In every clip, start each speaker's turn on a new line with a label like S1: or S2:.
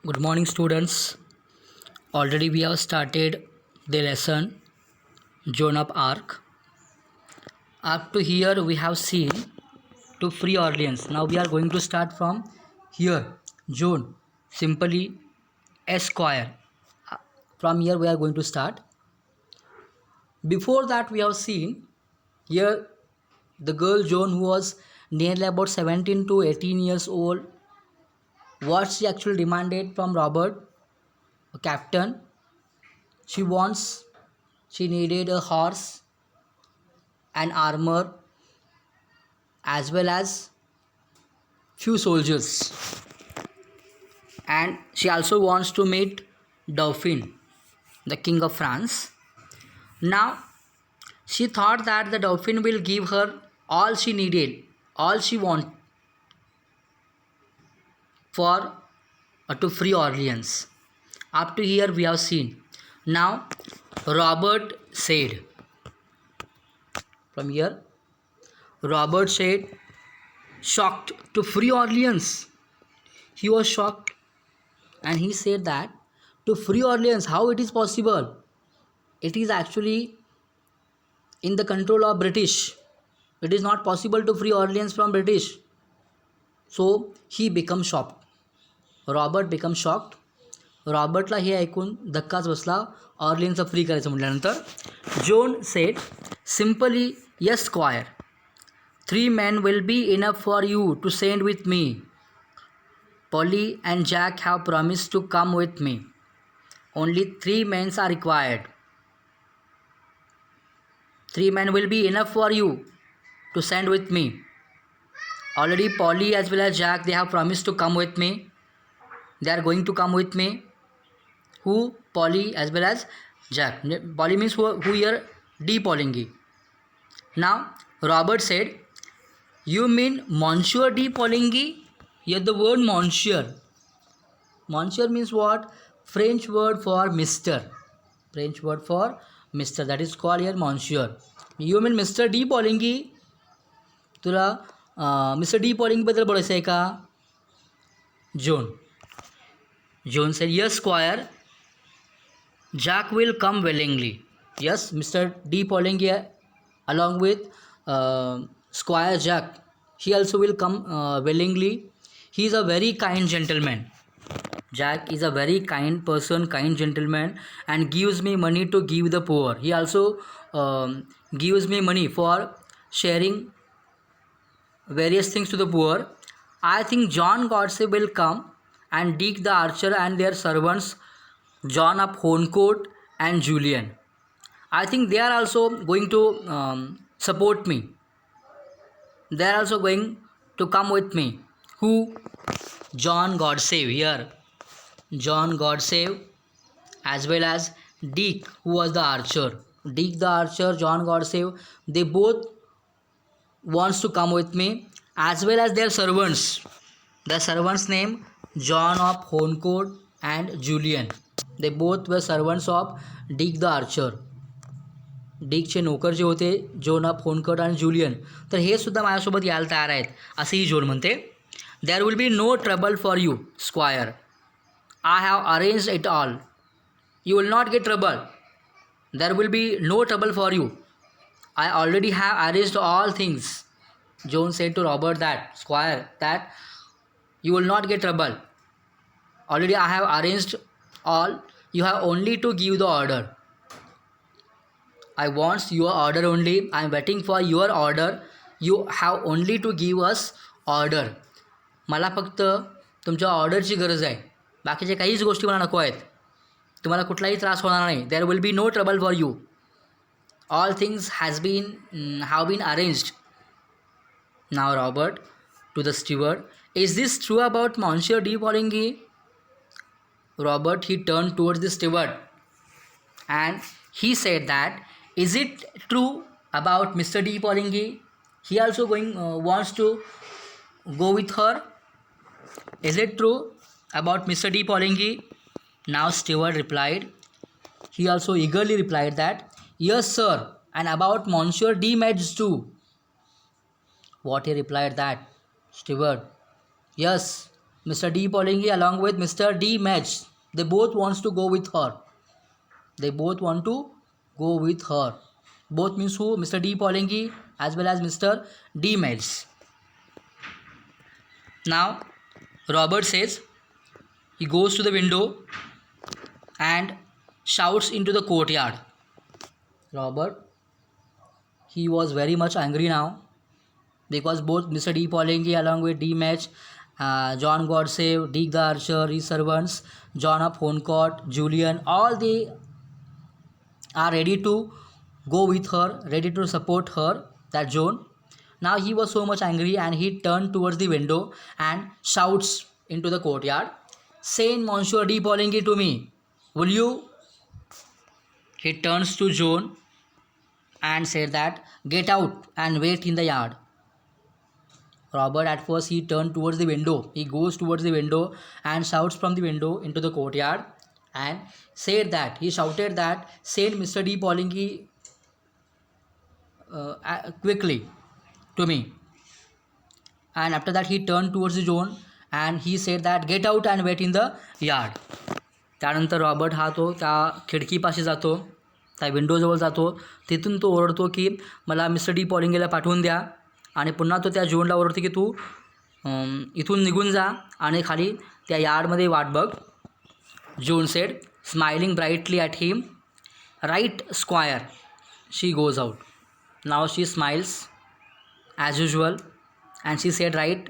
S1: Good morning, students. Already we have started the lesson Joan of Arc. Up to here we have seen to Free Orleans. Now we are going to start from here. Joan, simply Esquire. From here we are going to start. Before that we have seen here the girl Joan, who was nearly about 17 to 18 years old. What she actually demanded from Robert, a captain. She needed a horse and armor as well as few soldiers, and she also wants to meet Dauphin, the king of France. Now she thought that the Dauphin will give her all she needed, all she want for to free Orleans. Up to here we have seen. Now Robert said, from here Robert said, shocked, to free Orleans. He was shocked and he said that to free Orleans, how it is possible? It is actually in the control of British. It is not possible to free Orleans from British. So he become shocked. Robert become shocked. रॉबर्टला हे ऐकून धक्काच बसला ऑर्लिन्सचं free करायचं म्हटल्यानंतर. Joan said simply, yes squire, 3 men will be enough for you to send with me. Polly and Jack have promised to come with me. Only 3 men are required. 3 men will be enough for you to send with me. Already Polly as well as Jack, they have promised to come with me. They are going to come with me. Who? Polly as well as Jack. Polly means who here? D. Poligny. Now Robert said, you mean Monsieur D. Poligny? Here the word Monsieur. Monsieur means what? French word for Mr. French word for Mr. That is called here Monsieur. You mean Mr. D. Poligny? तुला mister D polling बद्दल बोलायचं आहे का? John said, yes, squire. Jack will come willingly. Yes, Mr. D. Poligny along with Squire Jack, he also will come willingly. He is a very kind gentleman. Jack is a very kind person, kind gentleman, and gives me money to give the poor. He also gives me money for sharing various things to the poor. I think John Godse will come, and Dick the archer and their servants, John of Horncourt and Julian. I think they are also going to support me. They are also going to come with me. Who? John Godsave here. John Godsave as well as Dick, who was the archer. Dick the archer, John Godsave, they both wants to come with me, as well as their servants. The servants' name John of Horncourt and Julian. They both were servants of Dick the archer. डिकचे नोकर जे होते zone of होनकट आणि Julian, तर हे सुद्धा माझ्यासोबत यायला तयार आहेत असेही जोन म्हणते. There will be no trouble for you squire. I have arranged it all. You will not get trouble. There will be no trouble for you. I already have arranged all things. John said to Robert that, Squire, that you will not get trouble. Already I have arranged all. You have only to give the order. I want your order only. I am waiting for your order. You have only to give us order. मला फक्त तुमच्या ऑर्डरची गरज आहे. बाकीचे काहीच गोष्टी मला नको आहेत. तुम्हाला कुठलाही त्रास होणार नाही. There will be no trouble for you. All things have been arranged. Now Robert to the steward, is this true about Monsieur D. Poligny? Robert, he turned towards the steward and he said that, is it true about Mr. D. Poligny? He also wants to go with her. Is it true about Mr. D. Poligny? Now steward replied. He also eagerly replied that, yes, sir, and about Monsieur D. Metz too. What he replied that, steward, yes, Mr. D. Polingi along with Mr. D. Match. They both wants to go with her. They both want to go with her. Both means who? Mr. D. Polingi as well as Mr. D. Match. Now, Robert says he goes to the window and shouts into the courtyard. Robert, he was very much angry now because both Mr. D. Polingi along with D. Match, John Godsave, Dick the Archer, his servants, John of Honcourt, Julian, all they are ready to go with her, ready to support her, that Joan. Now he was so much angry and he turned towards the window and shouts into the courtyard, "Send Monsieur D. Polingi to me, will you?" He turns to Joan and said that, "Get out and wait in the yard." Robert at first he turned towards the window. He goes towards the window and shouts from the window into the courtyard and he shouted that, "Send Mr. D. Polingi quickly to me." And after that he turned towards the Joan and he said that, "Get out and wait in the yard." त्यानंतर Robert हा तो त्या खिडकीपाशी जातो, त्या विंडोजवळ जातो. तिथून तो ओरडतो की मला मिस्टर डी पॉलिंगीला पाठवून द्या. आणि पुन्हा तो त्या जोनला ओरडतो की तू इथून निघून जा आणि खाली त्या यार्डमध्ये वाट बघ. Joan said, smiling brightly at him, "right squire." She goes out. Now she smiles as usual and she said right,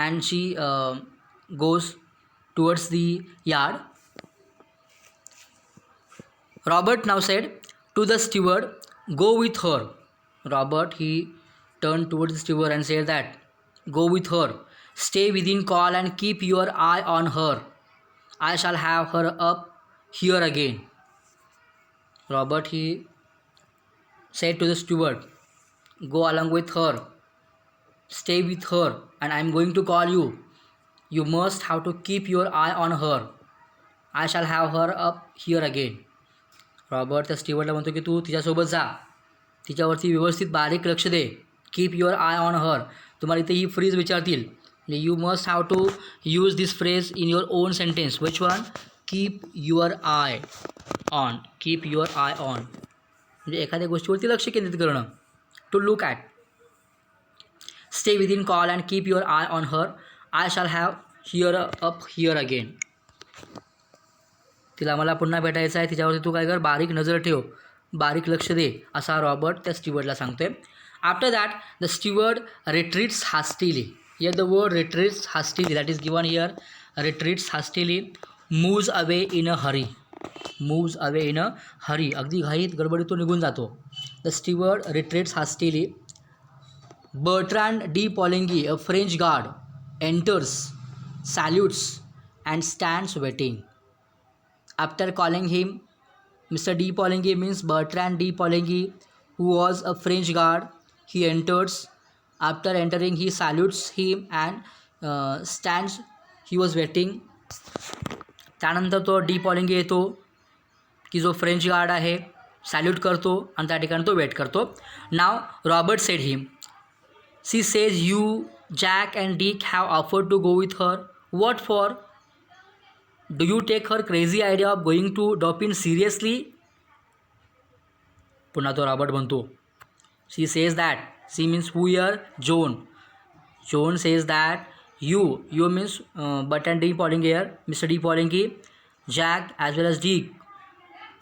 S1: and she goes towards the yard. Robert now said to the steward, "Go with her." Robert he turned towards the steward and said that, "Go with her, stay within call and keep your eye on her. I shall have her up here again." Robert he said to the steward, "Go along with her, stay with her, and I am going to call you. You must have to keep your eye on her. I shall have her up here again." Robert त्या स्टीवर्डला म्हणतो की तू तिच्यासोबत जा, तिच्यावरती व्यवस्थित बारीक लक्ष दे. Keep your eye on her. तुम्हाला इथे ही फ्रेज विचारतील, you must have to use this phrase in your own sentence. Which one? Keep your eye on. Keep your eye on म्हणजे एखाद्या गोष्टीवरती लक्ष केंद्रित करणं. To look at. Stay within call and keep your eye on her. I shall have here up here again. तिला मला पुन्हा भेटायचं आहे, तिच्यावरती तू काय कर, बारीक नजर ठेव, बारीक लक्ष दे, असा रॉबर्ट त्या स्टीवर्डला सांगतोय. After that the steward retreats hastily. Here the word retreats hastily, that is given here. Retreats hastily, moves away in a hurry. Moves away in a hurry. अगदी घाईत गडबडीत तो निघून जातो. The steward retreats hastily. Bertrand D. Polingi, a French guard, enters, salutes, and stands waiting. After calling him Mr. D. Polingi means Bertrand D. Polingi, who was a French guard, he enters. After entering, he salutes him and stands. He was waiting. त्यानंतर तो D पॉलिंगी येतो की जो French guard आहे, salute करतो आणि त्या ठिकाणी तो वेट करतो. Now Robert said him, "She says you, Jack and Dick have offered to go with her. What for? Do you take her crazy idea of going to Dauphin seriously?" पुन्हा तो Robert म्हणतो. She says that. She means who here? Joan. Joan says that you means Bertrand D. Polingi here, Mr. D. Polingi, Jack as well as Dick.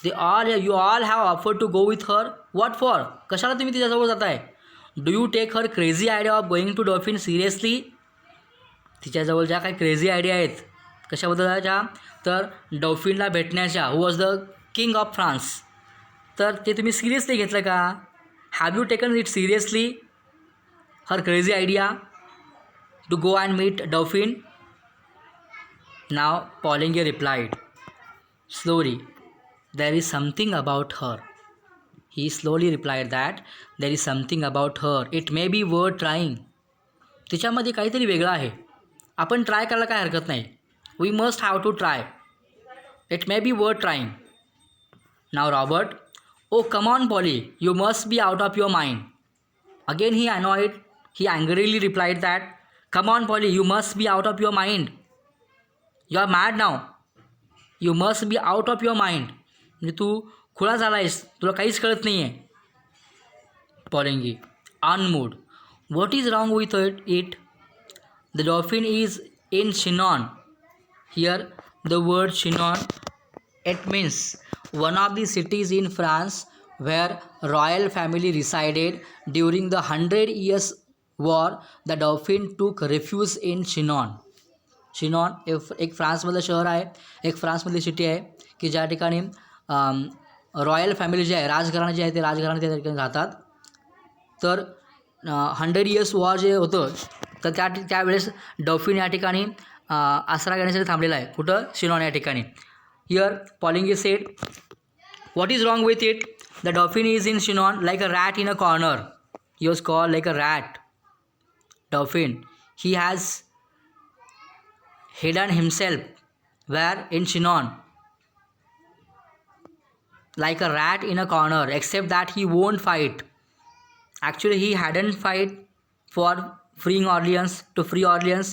S1: You all have offered to go with her. What for? कशाला तुम्ही तिच्याजवळ जाताय? Do you take her crazy idea of going to Dauphin seriously. तिच्याजवळ ज्या काही crazy idea आहेत कशाबद्दलच्या, तर डॉल्फिनला भेटण्याच्या, who was the king of France, तर ते तुम्ही सिरियसली घेतलं का? Have you taken it seriously her crazy idea to go and meet Dauphin? Now Poulengey replied slowly, "There is something about her." He slowly replied that there is something about her. It may be worth trying. तिच्यामध्ये काहीतरी वेगळं आहे, आपण try करायला काय हरकत नाही. We must have to try. It may be worth trying. Now Robert, "Oh come on Polly, you must be out of your mind." Again he annoyed. He angrily replied that, Come on, Polly, you must be out of your mind. You are mad now. You must be out of your mind. म्हणजे तू खुळा झाला आहेस, तुला काहीच कळत नाही आहे. Pollingi, unmoved. What is wrong with it? The dolphin is in Chinon. Here, the word Chinon, it means one of the cities in France where royal family resided during the 100 Years War. The dolphin took refuge in Chinon. शिनॉन एक फ्रान्समधलं शहर आहे, एक फ्रान्समधली city आहे की ज्या ठिकाणी royal family जे आहे, राजघराणे जे आहे ते राजघराणे त्या ठिकाणी राहतात. तर 100 इयर्स वॉर जे होतं तर त्यावेळेस डॉल्फिन या ठिकाणी आसरा घेण्यासाठी थांबलेला आहे. कुठं? शिनॉन या ठिकाणी. Here Poulengey said, what is wrong with it? The Dauphin is in Chinon like a rat in a corner. He was called like a rat. Dauphin, he has hidden himself where in Chinon like a rat in a corner, except that he won't fight. Actually, he hadn't fight for freeing Orleans. To free Orleans,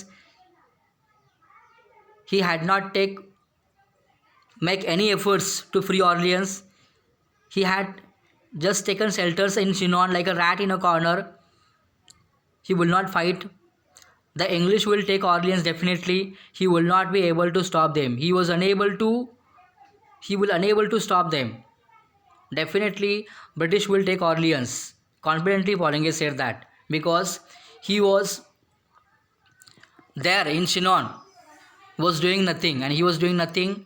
S1: he had not make any efforts to free Orleans. He had just taken shelters in Chinon like a rat in a corner. He will not fight. The English will take Orleans definitely. He will not be able to stop them. He will unable to stop them. Definitely British will take Orleans. Confidently Polingi said that because he was there in Chinon, was doing nothing, and he was doing nothing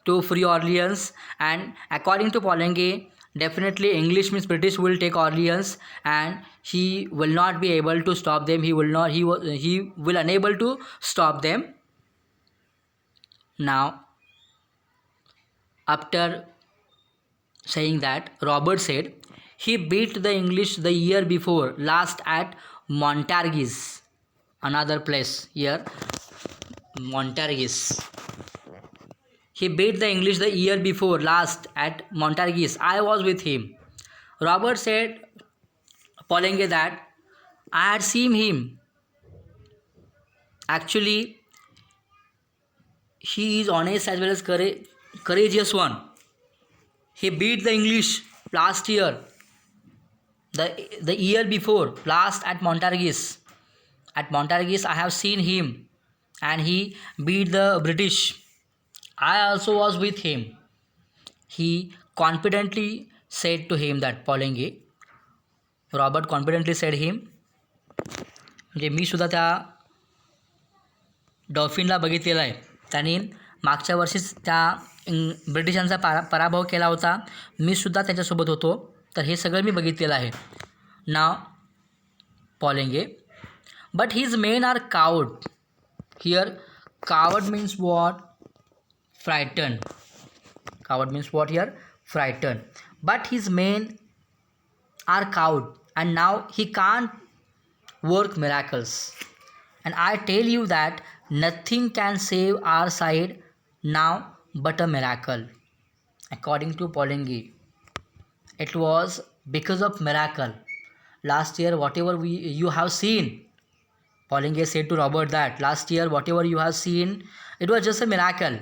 S1: to free Orleans. And according to Polingi, definitely English means British will take Orleans and he will not be able to stop them. He will unable to stop them. Now, after saying that, Robert said he beat the English the year before last at Montargis, another place here, Montargis. He beat the English the year before last at Montargis. I was with him. Robert said Polingi that I had seen him. Actually, he is honest as well as courageous one. He beat the English last year, the year before last at Montargis. At Montargis, I have seen him, and he beat the British. I also was with him. He confidently said to him that Polingi. Robert confidently said him. म्हणजे मी सुद्धा त्या डॉल्फिनला बघितलेला आहे. त्यांनी मागच्या वर्षीच त्या ब्रिटिशांचा पराभव केला होता. मी सुद्धा त्याच्यासोबत होतो. तर हे सगळं मी बघितलेलं आहे. नाव Polingi. But his men are coward. Here, coward means what? Frightened. Coward means what here? Frightened. But his men are cowed, and now he can't work miracles. And I tell you that nothing can save our side now but a miracle. According to Polingi, it was because of miracle. Last year, whatever you have seen, Polingi said to Robert that last year, whatever you have seen, it was just a miracle.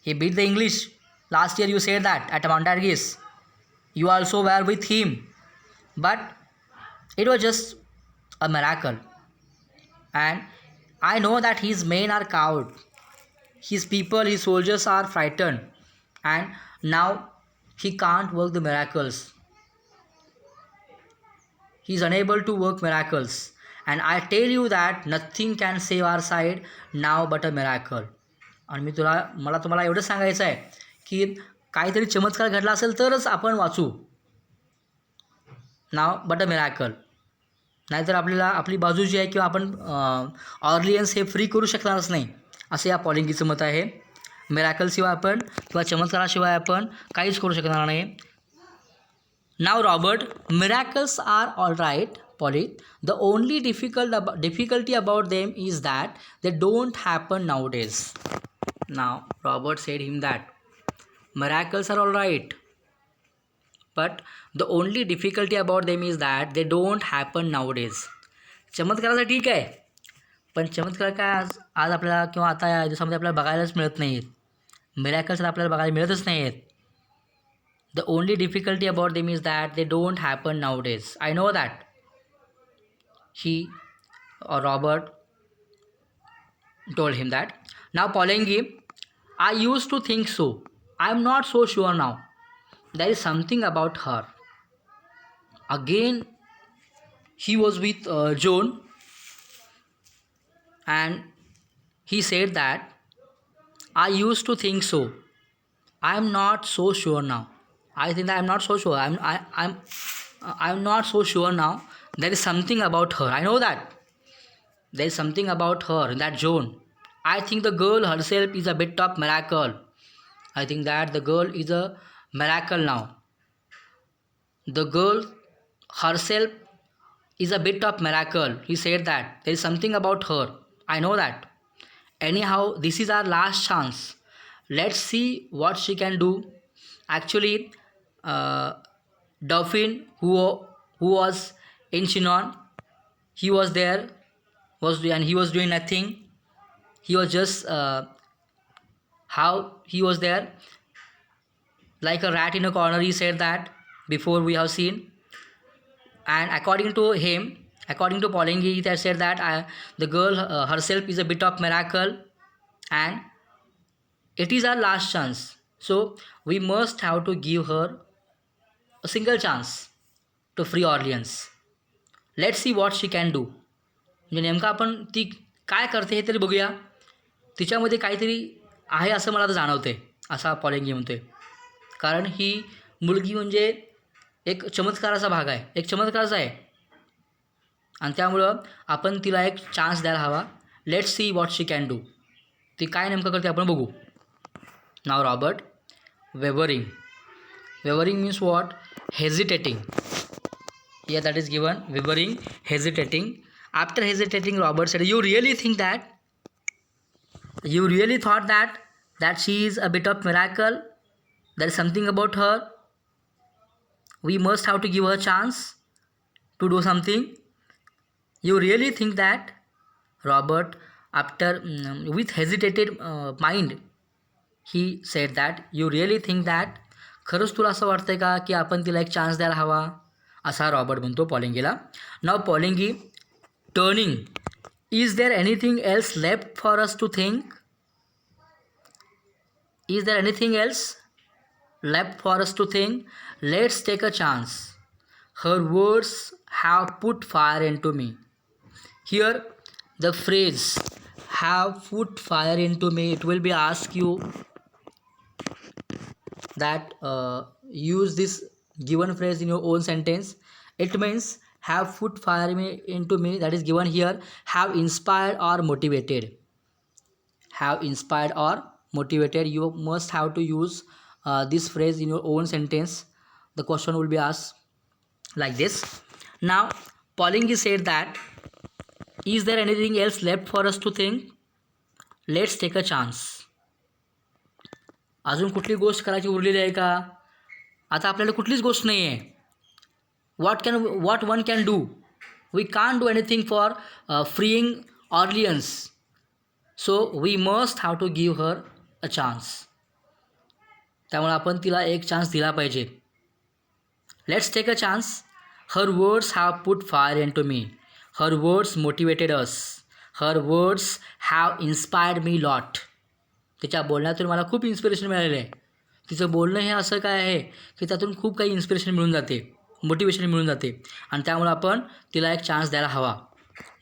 S1: He beat the English. Last year you said that at Montargis. You also were with him. But it was just a miracle. And I know that his men are cowed. His people, his soldiers are frightened. And now he can't work the miracles. He is unable to work miracles. And I tell you that nothing can save our side now but a miracle. आणि मला तुम्हाला एवढंच सांगायचं आहे की काहीतरी चमत्कार घडला असेल तरच आपण वाचू. Now but a miracle. नाहीतर आपल्याला आपली बाजू जी आहे किंवा आपण ऑर्लियन्स हे फ्री करू शकणारच नाही, असं या पॉलिंगीचं मत आहे. मिरॅकलशिवाय आपण किंवा चमत्काराशिवाय आपण काहीच करू शकणार नाही. Now Robert, miracles are all right Polly. The only difficulty about them is that they don't happen nowadays. Now Robert said him that miracles are all right, but the only difficulty about them is that they don't happen nowadays. चमत्काराचं ठीक आहे पण चमत्कार काय आज आज आपल्याला किंवा आता या दिवसामध्ये आपल्याला बघायलाच मिळत नाही आहेत. मिरॅकल्स आपल्याला बघायला मिळतच नाही आहेत. The only difficulty about them is that they don't happen now days. I know that. He Robert told him that. Now Polanyi, I used to think so. I am not so sure now. There is something about her. Again, he was with Joan, and he said that I used to think so. I am not so sure now. I think that I am not so sure. I'm not so sure now. There is something about her. I know that. There is something about her, that Joan. I think the girl herself is a bit of miracle. I think that the girl is a miracle now. The girl herself is a bit of miracle. He said that. There is something about her. I know that. Anyhow, this is our last chance. Let's see what she can do. Actually, Dauphin, who was in Chinon, he was there, and he was doing nothing. He was just how he was there like a rat in a corner. He said that before we have seen, and according to him, according to Polanyi, he said that the girl herself is a bit of miracle, and it is our last chance. So we must have to give her a single chance to free Orleans. Let's see what she can do. म्हणजे नेमकं आपण ती काय करते हे तरी बघूया. तिच्यामध्ये काहीतरी आहे असं मला आता जाणवते, असा पॉलिंगी म्हणतोय. कारण ही मुलगी म्हणजे एक चमत्काराचा भाग आहे, एक चमत्काराचा आहे, आणि त्यामुळं आपण तिला एक चान्स द्यायला हवा. Let's see what she can do. ती काय नेमकं करते आपण बघू. Now Robert wavering. Wavering means what? Hesitating. Yeah, that is given. Wavering, hesitating. After hesitating, Robert said, "You really think that? You really thought that she is a bit of miracle? There is something about her. We must have to give her a chance to do something. You really think that?" Robert, after with hesitated mind, he said that, "You really think that? खरंच तुला असं वाटतंय का की आपण तिला एक chance द्यायला हवा?" असा रॉबर्ट म्हणतो पॉलिंगीला. Now Poulengey turning, is there anything else left for us to think? Is there anything else left for us to think? Let's take a chance. Her words have put fire into me. Here the phrase have put fire into me, it will be ask you that use this given phrase in your own sentence. It means have put fire into me, that is given here. Have inspired or motivated. Have inspired or motivated. You must have to use this phrase in your own sentence. The question will be asked like this. Now Polanyi said that, is there anything else left for us to think? Let's take a chance. अजून कुठली गोष्ट करायची उरलेली आहे का? आता आपल्याला कुठलीच गोष्ट नाही आहे. What one can do? We can do anything for freeing Orleans. So we must have to give her a chance. त्यामुळे आपण तिला एक चान्स दिला पाहिजे. Let's take a chance. Her words have put fire into me. Her words motivated us. Her words have inspired me lot. तिच्या बोलण्यातून मला खूप इन्स्पिरेशन मिळालेलं आहे. तिचं बोलणं हे असं काय आहे की त्यातून खूप काही इन्स्पिरेशन मिळून जाते, मोटिवेशन मिळून जाते, आणि त्यामुळे आपण तिला एक चान्स द्यायला हवा.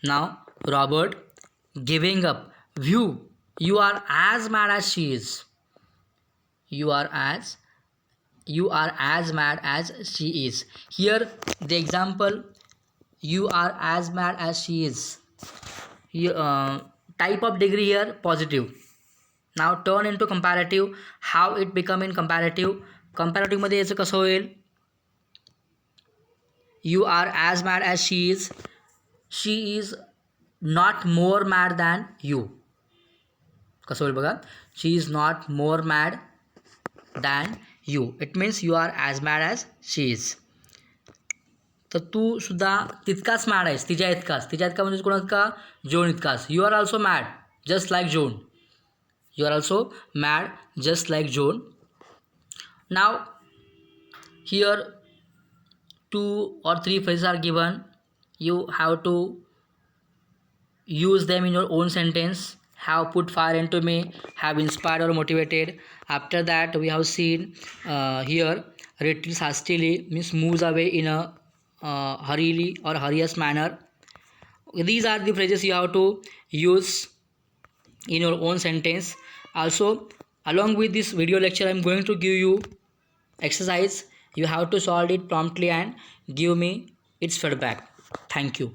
S1: Now Robert giving up. View, you are as mad as she is. You are as mad as she is. Here the example, you are as mad as she is. Type of degree here positive. Now turn into comparative. How it become in comparative? Comparative मध्ये याचं कसं होईल? You are as mad as she is. She is not more mad than you. कसं होईल बघा? She is not more mad than you. It means you are as mad as she is. तर तू सुद्धा तितकाच मॅड आहेस, तिच्या इतका म्हणजे कोणाचा? जोन इतकाच. You are also mad just like John. You are also mad just like John. नाव here 2 or 3 phrases are given. You have to use them in your own sentence. Have put fire into me, have inspired or motivated. After that we have seen here retreats hastily means moves away in a hurriedly or hurrious manner. These are the phrases you have to use in your own sentence. Also, along with this video lecture, I am going to give you exercise. You have to solve it promptly and give me its feedback. Thank you.